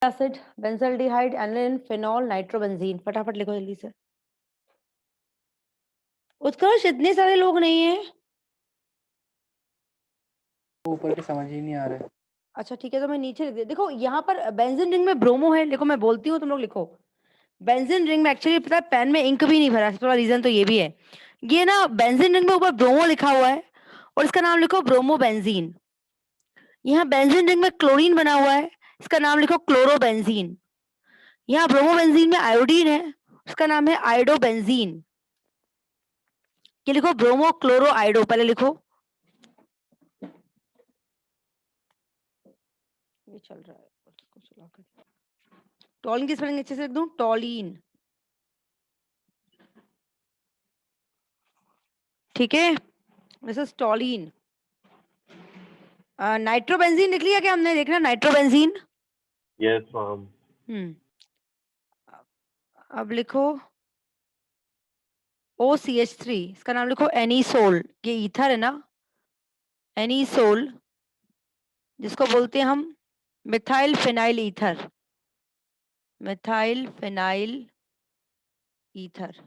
Acid, benzaldehyde, aniline, phenol, nitrobenzene. फटाफट लिखो जल्दी से। उत्कर्ष, इतने सारे लोग नहीं है। ऊपर के समझ ही नहीं आ रहा है। अच्छा ठीक है, तो मैं नीचे लिख दे। देखो यहाँ पर बेंजीन रिंग में ब्रोमो है, लिखो, मैं बोलती हूँ तुम लोग लिखो। बेंजीन रिंग में एक्चुअली पता है पेन में इंक भी नहीं भरा, सबसे बड़ा रीजन तो ये भी है। ये ना बेंजीन रिंग में ऊपर ब्रोमो लिखा हुआ है और इसका नाम लिखो ब्रोमो बेंजीन। यहाँ बेंजीन रिंग में क्लोरीन बना हुआ है, इसका नाम लिखो क्लोरोबेंजीन। यहाँ ब्रोमोबेंजीन में आयोडीन है, उसका नाम है आयोडोबेंजीन। ये लिखो ब्रोमो क्लोरो आयोडो, पहले लिखो। ये चल रहा है, उसको चला कर। टॉलिन की स्पेलिंग अच्छे से लिख दूं, टॉलिन। ठीक है, दिस इज टॉलिन। नाइट्रोबेंजीन लिख लिया क्या हमने? देखना नाइट्रोबेंजीन। Yes ma'am. अब लिखो OCH3, इसका नाम लिखो एनीसोल। ये ईथर है ना, एनीसोल, जिसको बोलते हैं हम methyl phenyl ether. Methyl phenyl ether.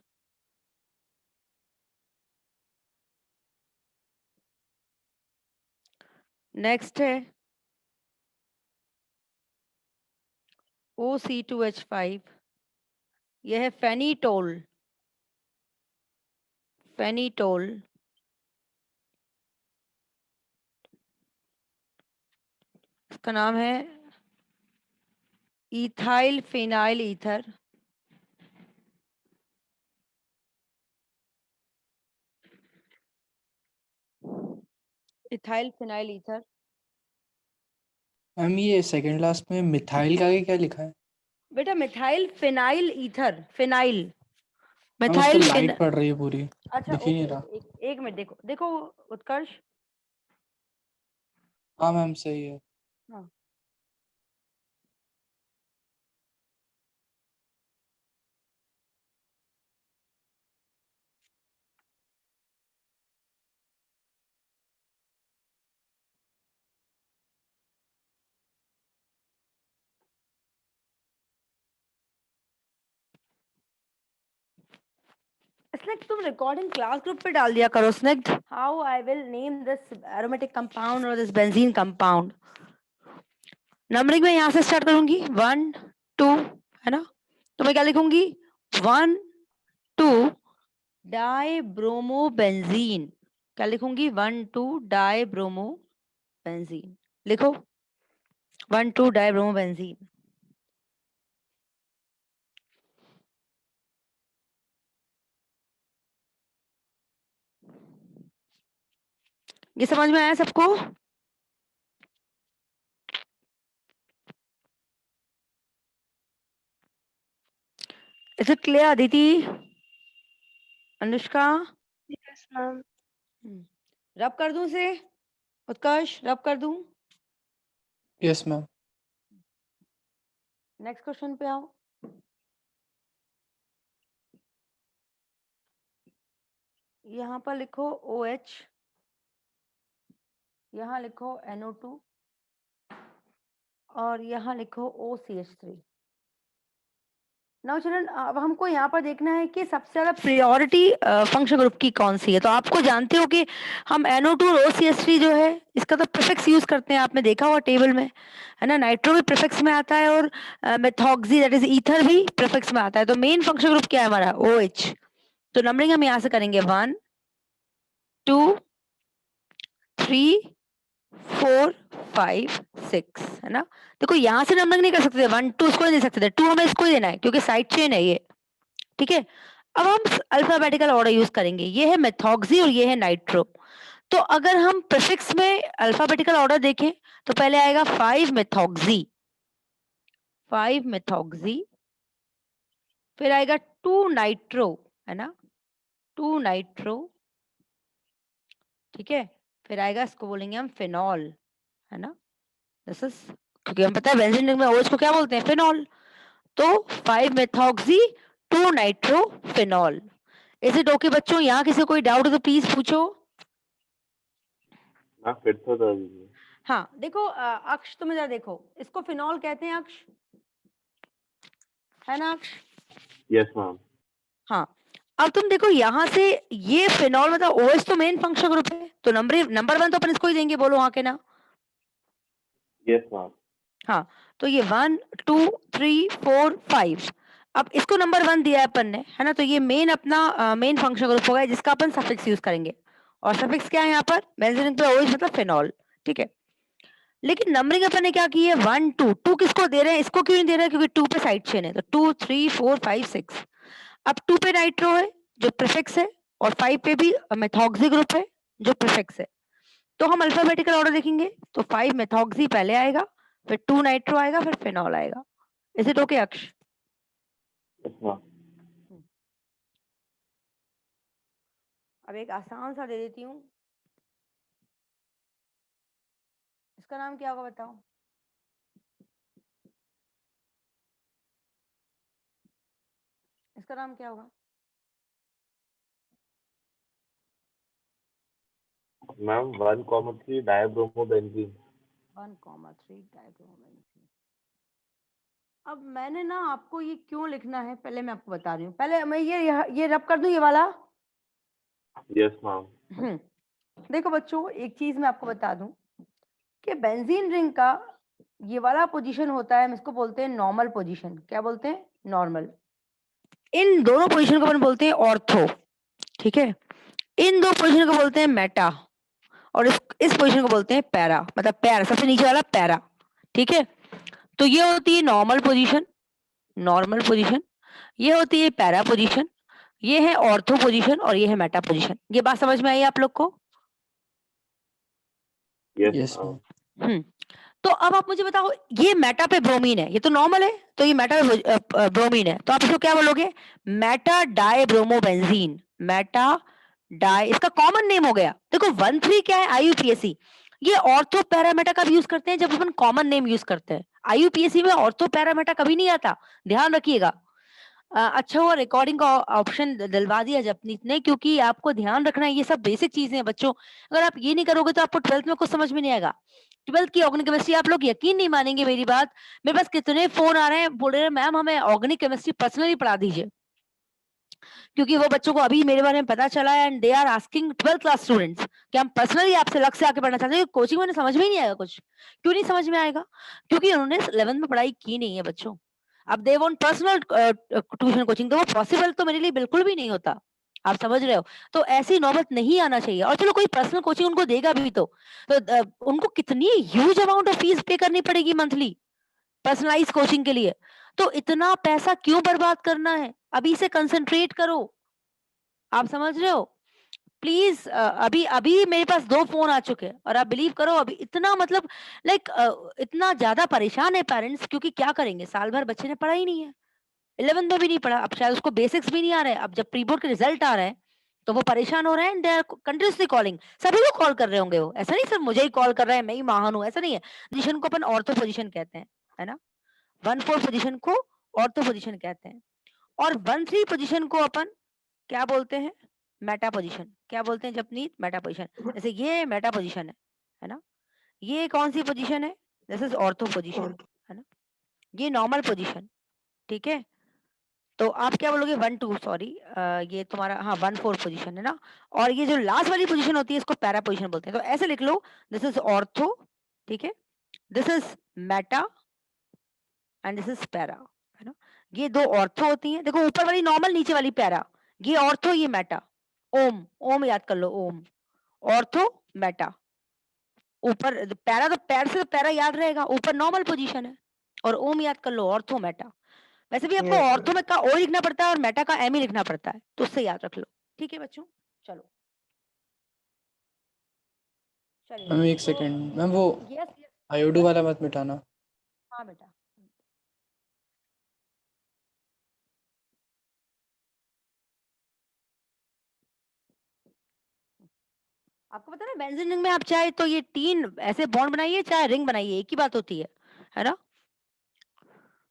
Next है OC2H5, यह है फेनीटोल। फेनीटोल, इसका नाम है ethyl phenyl ether. Ethyl phenyl ether. Ma'am ये सेकंड लास्ट में मिथाइल का आगे क्या लिखा है? बेटा methyl phenyl ether, phenyl, ma'am उस पर मिथाइल लाइट पड़ रही है पूरी, अच्छा दिख ही नहीं ओके, रहा। एक मिनट, देखो देखो उत्कर्ष। हाँ मैम सही है। हाँ, स्नेक तुम रिकॉर्डिंग क्लास ग्रुप पे डाल दिया करो snake. How I will name this aromatic compound और दिस बेंजीन कंपाउंड। नंबरिंग में यहाँ से स्टार्ट करूंगी, 1 2, है ना? तो मैं क्या लिखूंगी, 1 2 डाई ब्रोमो बेंजीन। क्या लिखूंगी, 1 2 डाई ब्रोमो बेंजीन। लिखो 1 2 डाई ब्रोमो बेंजीन। ये समझ में आया सबको? Is it clear Aditi, Anushka? Yes ma'am. रब कर दूं से, उत्कर्ष रब कर दूं? Yes ma'am. नेक्स्ट क्वेश्चन पे आओ। यहाँ पर लिखो OH, यहाँ लिखो NO2 और यहाँ लिखो OCH3। नाउ चिल्ड्रन, अब हमको यहाँ पर देखना है कि सबसे ज्यादा प्रायोरिटी फंक्शन ग्रुप की कौन सी है। तो आपको जानते हो कि हम NO2 और OCH3 जो है इसका तो प्रीफिक्स यूज करते हैं, आपने देखा हुआ टेबल में, है ना? नाइट्रो भी प्रीफिक्स में आता है और मेथॉक्सी दैट इज ईथर भी प्रीफिक्स में आता है। तो मेन फंक्शन ग्रुप क्या है हमारा, OH। तो नंबरिंग हम यहाँ से करेंगे 1 2 3 4 5 6, है ना? देखो यहाँ से नंबरिंग नहीं कर सकते थे, 1 2 इसको नहीं दे सकते थे, 2 हमें इसको ही देना है क्योंकि साइड चेन है ये। ठीक है, अब हम अल्फाबेटिकल ऑर्डर यूज करेंगे। ये है मेथॉक्सी और ये है नाइट्रो। तो अगर हम प्रीफिक्स में अल्फाबेटिकल ऑर्डर देखें तो पहले आएगा 5 मेथॉक्सी, 5 मेथॉक्सी, फिर आएगा 2 नाइट्रो, है ना? 2 नाइट्रो, ठीक है? फिर आएगा, इसको बोलेंगे हम फिनॉल, है ना? दिस इज, क्योंकि हम पता है बेंजीन रिंग में OH को क्या बोलते हैं, फिनॉल। तो 5 methoxy 2 nitro phenol. Is it okay बच्चों? यहाँ किसी को कोई डाउट हो तो प्लीज पूछो। फिर तो दीजिए। हाँ देखो अक्ष, तुम्हें जरा देखो, इसको फिनॉल कहते हैं अक्ष, है ना? Yes, ma'am. हाँ, अब तुम देखो यहाँ से ये फिनॉल मतलब OH तो मेन फंक्शनल ग्रुप है, तो नंबर 1 तो अपन इसको ही देंगे, बोलो हाँ के ना? Yes, ma'am. हाँ, तो ये 1 2 3 4 5 अब इसको नंबर 1 दिया है अपन ने, है ना? तो ये मेन अपना मेन फंक्शनल ग्रुप होगा जिसका अपन सफिक्स यूज़ करेंगे और सफिक्स क्या है यहाँ पर? बेंजीन रिंग पे OH मतलब फिनॉल, ठीक है? लेकिन नंबरिंग अपन ने क्या की है 1 2 2 किसको दे रहे हैं? इसको क्यों नहीं दे रहे हैं? क्योंकि 2 पे साइड चेन है, तो 2 3 4 5 6 अब 2 पे नाइट्रो है जो प्रीफिक्स है और 5 पे भी मेथॉक्सी ग्रुप है जो प्रीफिक्स है। तो हम अल्फाबेटिकल ऑर्डर देखेंगे तो 5 मेथॉक्सी पहले आएगा, फिर 2 नाइट्रो आएगा, फिर फिनॉल आएगा। इज इट ओके अक्ष? Yes, ma'am. अब एक आसान सा दे देती हूँ, इसका नाम क्या होगा बताओ? इसका नाम क्या होगा? Ma'am, 1,3 dibromobenzene. 1,3 डाइब्रोमेथेन। अब मैंने ना आपको ये क्यों लिखना है पहले मैं आपको बता रही हूँ। पहले मैं ये रब कर दूं ये वाला। Yes, ma'am. देखो बच्चों एक चीज मैं आपको बता दूं कि बेंजीन रिंग का ये वाला पोजीशन होता है, हम इसको बोलते हैं नॉर्मल पोजीशन। क्या बोलते हैं? नॉर्मल। इन दोनों पोजीशन को अपन बोलते हैं ऑर्थो, ठीक है? इन दो पोजीशन को बोलते हैं मेटा और इस पोजीशन को बोलते हैं पैरा, मतलब पैरा सबसे नीचे वाला पैरा, ठीक है? तो ये होती है नॉर्मल पोजीशन, नॉर्मल पोजीशन, ये होती है पैरा पोजीशन, ये है ऑर्थो पोजीशन और ये है मेटा पोजीशन। ये बात समझ में आई आप लोग को? Yes, Yes, ma'am. ma'am. तो अब आप मुझे बताओ ये मेटा पे ब्रोमीन है, ये तो नॉर्मल है, तो ये मेटा पे ब्रोमीन है, तो आप इसको क्या बोलोगे? मेटा डाइब्रोमोबेंजीन। मेटा डाई इसका कॉमन नेम हो गया। देखो 1,3 क्या है? IUPAC। ये ऑर्थो पैरामेटा का भी यूज करते हैं जब अपन कॉमन नेम यूज करते हैं। IUPAC में ऑर्थो पैरामेटा कभी नहीं आता, ध्यान रखिएगा। अच्छा हुआ रिकॉर्डिंग का ऑप्शन डलवा दिया जपनीत ने, क्योंकि आपको ध्यान रखना है ये सब बेसिक चीजें हैं बच्चों। अगर आप ये नहीं करोगे तो आपको 12th में कुछ समझ में नहीं आएगा। 12th की ऑर्गेनिक केमिस्ट्री, आप लोग यकीन नहीं मानेंगे मेरी बात, मेरे पास कितने फोन आ रहे हैं, बोल रहे हैं मैम हमें ऑर्गेनिक केमिस्ट्री पर्सनली पढ़ा दीजिए, क्योंकि वो बच्चों को अभी मेरे बारे में पता चला है and they are asking 12th class students कि हम पर्सनली आपसे लग से आके पढ़ना चाहते हैं। कोचिंग में समझ में ही नहीं आएगा कुछ। क्यों नहीं समझ में आएगा? क्योंकि उन्होंने 11th में पढ़ाई की नहीं है बच्चों। अब they want personal tuition coaching, तो वो पॉसिबल तो मेरे लिए बिल्कुल भी नहीं होता, आप समझ रहे हो? तो ऐसी नौबत नहीं आना चाहिए। और चलो कोई पर्सनल कोचिंग उनको देगा भी तो उनको कितनी ह्यूज अमाउंट ऑफ फीस पे करनी पड़ेगी मंथली पर्सनलाइज कोचिंग के लिए। तो इतना पैसा क्यों बर्बाद करना है? अभी से कंसंट्रेट करो, आप समझ रहे हो? प्लीज अभी अभी मेरे पास 2 फोन आ चुके हैं और आप बिलीव करो अभी इतना मतलब लाइक इतना ज्यादा परेशान है पेरेंट्स, क्योंकि क्या करेंगे, साल भर बच्चे ने पढ़ा ही नहीं है, 11th में भी नहीं पढ़ा, अब शायद उसको बेसिक्स भी नहीं आ रहे हैं। अब जब प्री बोर्ड के रिजल्ट आ रहे हैं तो वो परेशान हो रहे हैं, दे आर कंटिन्यूअसली कॉलिंग। सभी को कॉल कर रहे होंगे, वो ऐसा नहीं सिर्फ मुझे ही कॉल कर रहे हैं मैं ही महान हूँ, ऐसा नहीं है। पोजीशन को अपन ऑर्थो पोजीशन कहते हैं, है ना? 1/4 पोजीशन को ऑर्थो पोजीशन कहते हैं और 1/3 पोजीशन को अपन क्या बोलते हैं? Meta position. क्या बोलते हैं जपनीत? Meta position. जैसे ये मेटा पोजीशन है ना? ये कौन सी पोजीशन है? दिस इज ऑर्थो पोजीशन, है ना? ये नॉर्मल पोजीशन, ठीक है? तो आप क्या बोलोगे? 1/2 सॉरी, ये तुम्हारा हाँ 1/4 पोजीशन है ना? और ये जो लास्ट वाली पोजीशन होती है इसको पैरा पोजीशन बोलते हैं। तो ऐसे लिख लो, दिस इज ऑर्थो, ठीक है? This is Meta and this is para, है ना? ये दो ऑर्थो होती हैं। देखो ऊपर वाली नॉर्मल, नीचे वाली पैरा, ये ऑर्थो ये मेटा। ओम, ओम याद कर लो, ओम, ऑर्थो मेटा। ऊपर पैरा, तो पैर से तो पैरा याद रहेगा, ऊपर नॉर्मल पोजीशन है और ओम याद कर लो, ऑर्थो मेटा। वैसे भी आपको ऑर्थो में का ओ लिखना पड़ता है और मेटा का एम ही लिखना पड़ता है, तो उससे याद रख लो, ठीक है बच्चों? चलो चलिए मैम एक सेकंड मैम, वो यस यस आयोडो वाला मत मिटाना। हाँ बेटा। आपको पता है ना बेंजीन रिंग में आप चाहे तो ये 3 ऐसे बॉन्ड बनाइए चाहे रिंग बनाइए, एक ही बात होती है ना?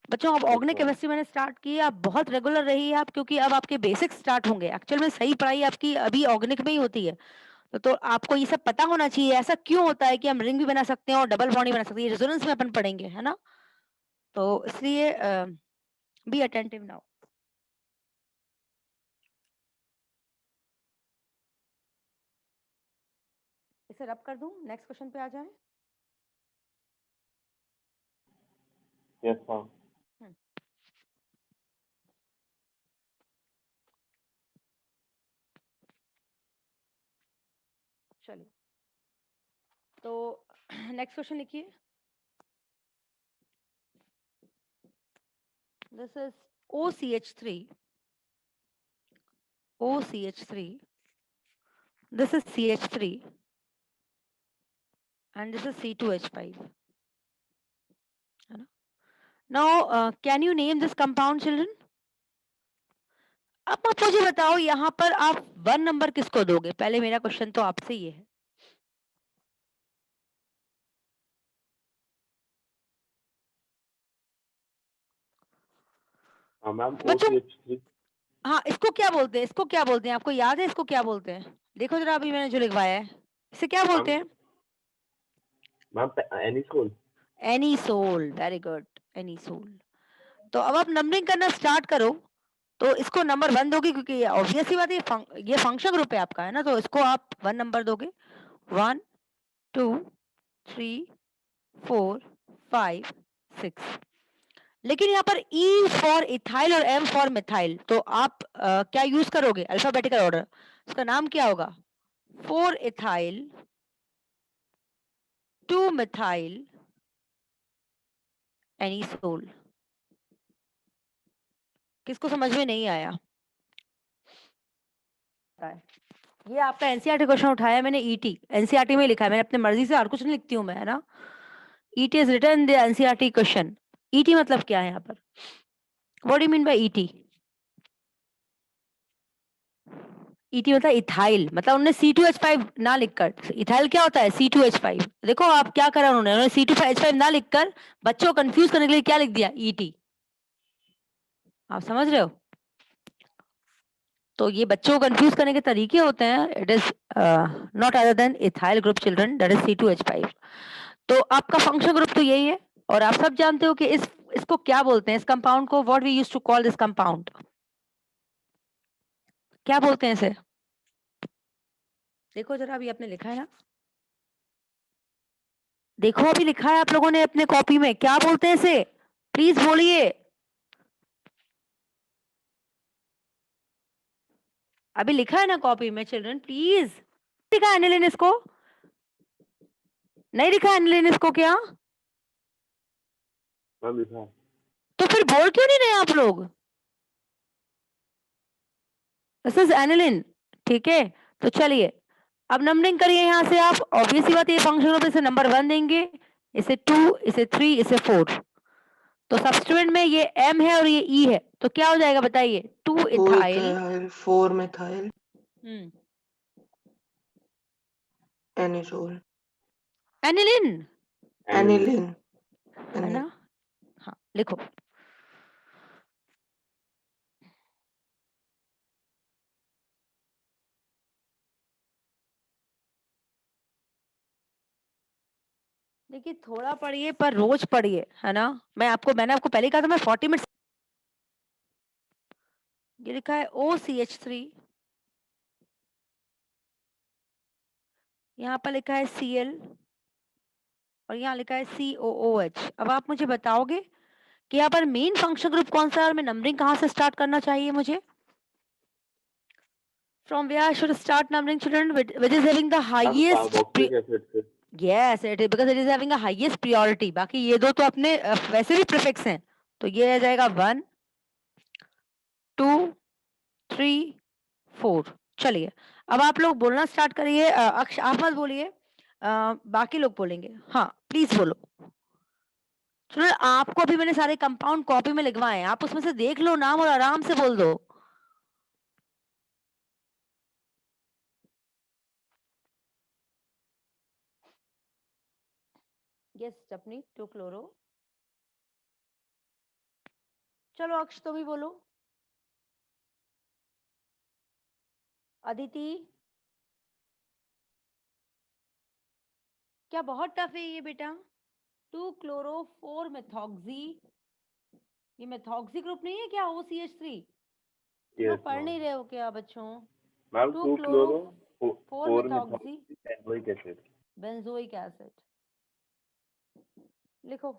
बच्चों अब ऑर्गेनिक ma'am. केमिस्ट्री मैंने स्टार्ट की है, आप बहुत रेगुलर रहिए आप, क्योंकि अब आपके बेसिक्स स्टार्ट होंगे। एक्चुअल में सही पढ़ाई आपकी अभी ऑर्गेनिक में ही होती है, तो आपको ये सब पता होना चाहिए ऐसा क्यों होता है कि हम रिंग भी बना सकते हैं और डबल बॉन्ड भी बना सकते हैं, ये रेजोनेंस में अपन पढ़ेंगे, है ना? तो इसलिए बी अटेंटिव नाउ। इसे रब कर दूं, नेक्स्ट क्वेश्चन पे आ जाए। Yes, ma'am. चलिए, तो नेक्स्ट क्वेश्चन लिखिए। This is OCH3, OCH3, this is CH3 and this is C2H5, है ना? Now can you name this compound, children? अब आप मुझे बताओ यहाँ पर आप 1 नंबर किसको दोगे? पहले मेरा क्वेश्चन तो आपसे ये है। Ma'am, बच्चों, OCH3. हाँ, इसको क्या बोलते हैं? इसको क्या बोलते हैं? आपको याद है इसको क्या बोलते हैं? देखो जरा, अभी मैंने जो लिखवाया है, इसे क्या बोलते हैं? Ma'am, anisole. Anisole, very good, anisole. तो अब आप नंबरिंग करना स्टार्ट करो, तो इसको नंबर 1 दोगे, क्योंकि ऑब्वियस सी बात है ये फंक्शन ग्रुप है आपका, है ना? तो इसको आप 1 नंबर दोगे। 1 2 3 4 5 6। लेकिन यहाँ पर E फॉर इथाइल और M फॉर मिथाइल, तो आप क्या यूज करोगे? Alphabetical order. उसका नाम क्या होगा? 4 इथाइल 2 मिथाइल एनीसोल। किसको समझ में नहीं आया? ये आपका एनसीईआरटी क्वेश्चन उठाया मैंने, ईटी एनसीईआरटी में लिखा है मैंने, अपनी मर्जी से हर कुछ नहीं लिखती हूँ मैं, है ना? ET is written in the NCERT question. ET मतलब क्या है यहाँ पर? What do you mean by ET? ET मतलब इथाइल, मतलब उन्होंने C2H5 ना लिखकर, इथाइल क्या होता है? C2H5। देखो आप क्या करा उन्होंने C2H5 ना लिखकर बच्चों को कंफ्यूज करने के लिए क्या लिख दिया? ईटी। आप समझ रहे हो? तो ये बच्चों को कंफ्यूज करने के तरीके होते हैं। It is not other than ethyl group children, that is C2H5। तो आपका फंक्शन ग्रुप तो यही है, और आप सब जानते हो कि इसको क्या बोलते हैं? इस कंपाउंड को what we used to call this compound, क्या बोलते हैं इसे? देखो जरा, अभी आपने लिखा है ना, देखो अभी लिखा है आप लोगों ने अपने कॉपी में, क्या बोलते हैं इसे? प्लीज बोलिए, अभी लिखा है ना कॉपी में चिल्ड्रन, प्लीज। लिखा है एनिलिन इसको? नहीं लिखा है एनिलिन इसको क्या? Ma'am, लिखा है। तो फिर बोल क्यों नहीं रहे आप लोग? दिस इज एनिलिन, ठीक है? तो चलिए, अब नंबरिंग करिए यहाँ से आप। ऑब्वियस सी बात है, ये फंक्शन ग्रुप, इसे नंबर 1 देंगे, इसे 2, इसे 3, इसे 4। तो सब्स्टिट्यूएंट में ये M है और ये E है, तो क्या हो जाएगा बताइए? 2 इथाइल 4 मिथाइल हम्म एनिसोल एनिलिन, एनिलिन है ना? हाँ, लिखो। देखिए, थोड़ा पढ़िए पर रोज पढ़िए, है ना? मैंने आपको पहले कहा था, मैं 40 मिनट। ये लिखा है OCH3, यहाँ पर लिखा है Cl, और यहाँ लिखा है COOH। अब आप मुझे बताओगे कि यहाँ पर मेन फंक्शन ग्रुप कौन सा है, और मैं नंबरिंग कहाँ से स्टार्ट करना चाहिए मुझे? From where I should start numbering, children? Which is having the highest carboxylic acid से। yes, it is, because it is having a highest priority। बाकी ये दो तो अपने वैसे भी प्रीफिक्स हैं, तो ये आ जाएगा 1 2 3 4। चलिए, अब आप लोग बोलना स्टार्ट करिए। अक्ष आप मत बोलिए, बाकी लोग बोलेंगे। हाँ, प्लीज बोलो। चलो, आपको अभी मैंने सारे कंपाउंड कॉपी में लिखवाए हैं, आप उसमें से देख लो नाम और आराम से बोल दो। Yes Stephanie, 2 chloro. चलो अक्ष, तुम ही बोलो। अदिति, क्या बहुत टफ है ये बेटा? 2 क्लोरो 4 मेथॉक्सी ये मेथॉक्सी ग्रुप नहीं है क्या OCH3? Yes, पढ़ ma'am. नहीं रहे हो क्या बच्चों? Ma'am, 2 2 chloro, chloro, 4 4 methoxy, methoxy acid. benzoic acid. लिखो।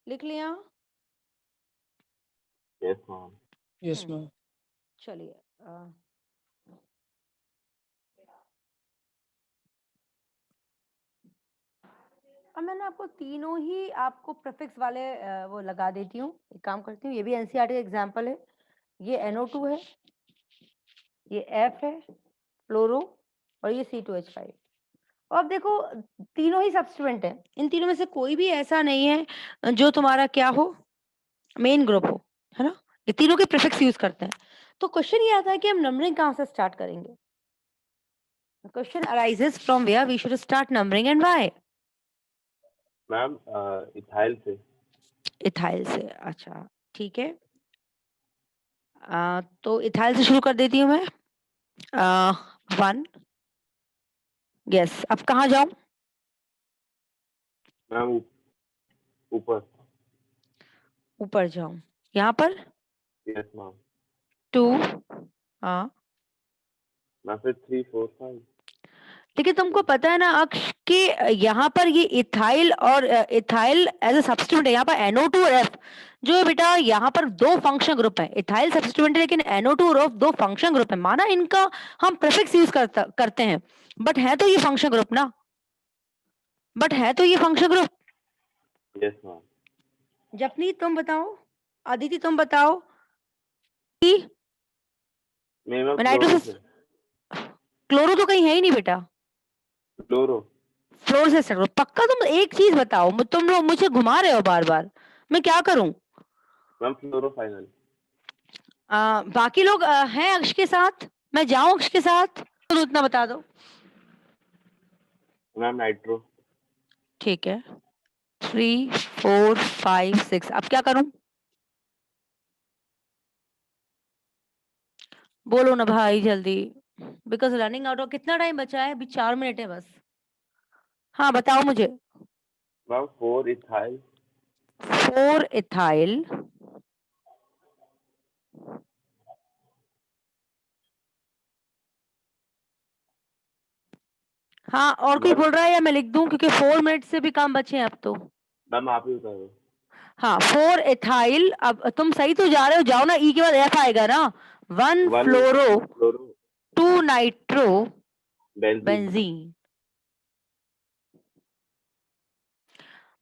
लिख लिया? Yes, ma'am. Yes, ma'am. चलिए अब मैंने आपको तीनों ही आपको प्रीफिक्स वाले वो लगा देती हूँ। एक काम करती हूँ, ये भी एनसीईआरटी एग्जांपल है। ये NO2 है, ये F है फ्लोरो, और ये C2H5। अब देखो तीनों ही सब्स्टिट्यूएंट है, इन तीनों में से कोई भी ऐसा नहीं है जो तुम्हारा क्या हो, मेन ग्रुप हो, है ना। ये तीनों के प्रीफिक्स यूज करते हैं। तो क्वेश्चन ये आता है कि हम नंबरिंग कहाँ से स्टार्ट करेंगे। Question arises from where we should start numbering and why. Ma'am, ethyl से. इथाइल से, अच्छा ठीक है। तो इथाइल से शुरू कर देती हूँ मैं। 1 यस। अब कहाँ जाऊं? Ma'am, ऊपर. ऊपर जाऊं, यहाँ पर Yes, ma'am. 2, हाँ Ma'am, फिर 3, 4, 5. लेकिन तुमको पता है ना अक्ष कि यहाँ पर ये इथाइल और इथाइल एज ए सब्स्टिट्यूएंट है। यहाँ पर NO2 और F जो है बेटा, यहाँ पर दो फंक्शन ग्रुप है। इथाइल सब्स्टिट्यूएंट है लेकिन NO2 और F दो फंक्शन ग्रुप है। माना इनका हम प्रीफिक्स यूज करते हैं, बट है तो ये फंक्शन ग्रुप ना, बट है तो ये फंक्शन ग्रुप। Yes, ma'am. जपनीत तुम बताओ, अदिति तुम बताओ कि नहीं मैम, नाइट्रोसिस क्लोरो तो कहीं है ही नहीं बेटा। क्लोरो. फ्लोर से स्टार्ट करो पक्का। तुम एक चीज बताओ, तुम लोग मुझे घुमा रहे हो बार बार, मैं क्या करूं? मैम, फ्लोरो फाइनल. बाकी लोग हैं अक्ष के साथ, मैं जाऊं अक्ष के साथ? तो उतना बता दो। Ma'am, nitro. ठीक है, 3, 4, 5, 6। अब क्या करूं? बोलो ना भाई जल्दी, बिकॉज रनिंग आउट ऑफ कितना टाइम बचा है? अभी 4 मिनट है बस। हाँ बताओ मुझे। Ma'am, 4 ethyl. 4 इथाइल, हाँ और कोई मैम, बोल रहा है या मैं लिख दूं, क्योंकि 4 मिनट से भी कम बचे हैं अब तो। मैम आप ही बता दो. हाँ 4 इथाइल। अब तुम सही तो जा रहे हो, जाओ ना। ई के बाद एफ आएगा ना। 1 1 फ्लोरो, फ्लोरो. 2 नाइट्रो बेंजीन. बेंजीन।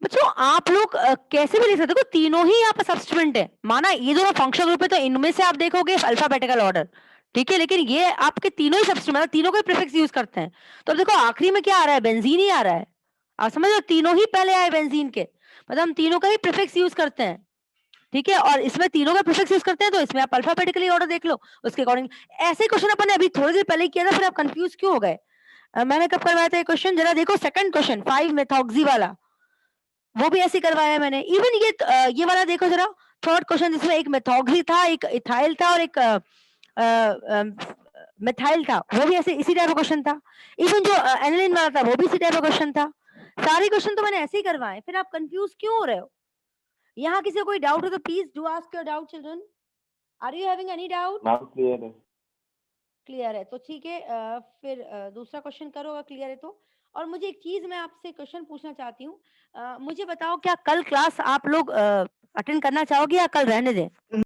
बच्चों आप लोग कैसे भी लिख सकते हो, देखो तीनों ही यहाँ पर सब्स्टिट्यूएंट है। माना ये दोनों फंक्शन ग्रुप है तो इनमें से आप देखोगे अल्फाबेटिकल ऑर्डर, ठीक है, लेकिन ये आपके तीनों ही सब्स्टिट्यूएंट, मतलब तीनों के प्रीफिक्स यूज करते हैं। तो अब देखो आखिरी में क्या आ रहा है? बेंजीन ही आ रहा है। आप समझ लो, तीनों ही पहले आए बेंजीन के, मतलब हम तीनों का ही प्रीफिक्स यूज करते हैं, ठीक है। और इसमें तीनों का प्रीफिक्स यूज करते हैं, तो इसमें आप अल्फाबेटिकली ऑर्डर देख लो उसके अकॉर्डिंग। ऐसे क्वेश्चन अपन ने अभी थोड़ी देर पहले किया था, फिर आप कंफ्यूज क्यों हो गए? मैंने कब करवाया था ये क्वेश्चन? जरा देखो सेकंड क्वेश्चन 5 मेथॉक्सी वाला, वो भी ऐसे करवाया है मैंने। इवन ये वाला देखो जरा, थर्ड क्वेश्चन जिसमें एक मेथॉक्सी था, एक इथाइल था और एक मिथाइल था, वो भी ऐसे इसी टाइप का क्वेश्चन था। इवन जो एनिलीन वाला था वो भी इसी टाइप का क्वेश्चन था। सारे क्वेश्चन तो मैंने ऐसे ही करवाए, फिर आप कंफ्यूज क्यों हो रहे हो? यहाँ किसी को कोई डाउट हो तो please do ask your doubt children. Are you having any doubt? Ma'am, clear है. क्लियर है तो ठीक है। फिर दूसरा क्वेश्चन करो अगर क्लियर है तो। और मुझे एक चीज मैं आपसे क्वेश्चन पूछना चाहती हूँ, मुझे बताओ क्या कल क्लास आप लोग अटेंड करना चाहोगे या कल रहने दें?